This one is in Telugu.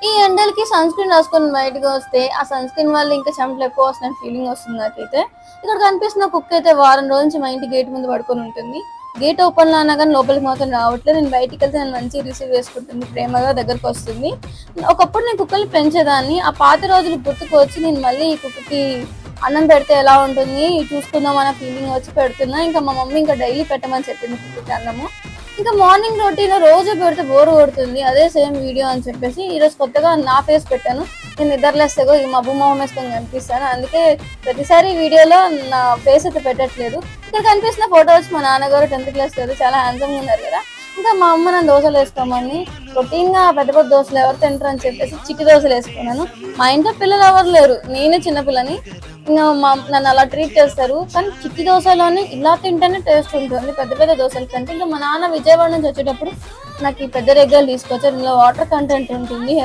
ఈ ఎండలకి సన్ స్క్రీన్ రాసుకొని బయటకి వస్తే ఆ సన్ స్క్రీన్ వల్ల ఇంకా చెమటలు ఎక్కువ వస్తున్న ఫీలింగ్ వస్తుంది నాకైతే. ఇక్కడ కనిపిస్తున్న కుక్క అయితే వారం రోజుల నుంచి మా ఇంటి గేట్ ముందు పడుకొని ఉంటుంది. గేట్ ఓపెన్ లో అన్నా కానీ లోపలికి మాత్రం రావట్లేదు. నేను బయటికి వెళ్తే నన్ను మంచిగా రిసీవ్ చేసుకుంటుంది, ప్రేమగా దగ్గరకు వస్తుంది. ఒకప్పుడు నేను కుక్కల్ని పెంచేదాన్ని. ఆ పాత రోజులు గుర్తుకు వచ్చి నేను మళ్ళీ ఈ కుక్కకి అన్నం పెడితే ఎలా ఉంటుంది చూసుకుందాం అన్న ఫీలింగ్ వచ్చి పెడుతున్నా. ఇంకా మా మమ్మీ ఇంకా డైలీ పెట్టమని చెప్పింది కుక్కకి అన్నము. ఇంకా మార్నింగ్ రొటీన్ రోజు పెడితే బోర్ కొడుతుంది, అదే సేమ్ వీడియో అని చెప్పేసి ఈరోజు కొత్తగా నా ఫేస్ పెట్టాను. నేను నిద్రలేస్తేగో ఈ మబ్బు మొహం వేసుకొని కనిపిస్తాను, అందుకే ప్రతిసారి వీడియోలో నా ఫేస్ అయితే పెట్టట్లేదు. ఇక్కడ కనిపిస్తున్న ఫోటో వచ్చి మా నాన్నగారు 10th క్లాస్ చదువు చాలా హ్యాండ్సమ్గా ఉన్నారు కదా. ఇంకా మా అమ్మ నన్ను దోశలు వేసుకోమని రొటీన్ గా పెద్ద పెద్ద దోశలు ఎవరు తింటారు అని చెప్పేసి చిట్టి దోశలు వేసుకున్నాను. మా ఇంట్లో పిల్లలు ఎవరు లేరు, నేనే చిన్నపిల్లని. ఇంకా నన్ను అలా ట్రీట్ చేస్తారు. కానీ చిట్టి దోశలోనే ఇలా తింటేనే టేస్ట్ ఉంటుంది పెద్ద పెద్ద దోశల కంటే. ఇంకా మా నాన్న విజయవాడ నుంచి వచ్చేటప్పుడు నాకు ఈ పెద్ద రెగ్గాలు తీసుకొచ్చారు. ఇందులో వాటర్ కంటెంట్ ఉంటుంది, హెల్త్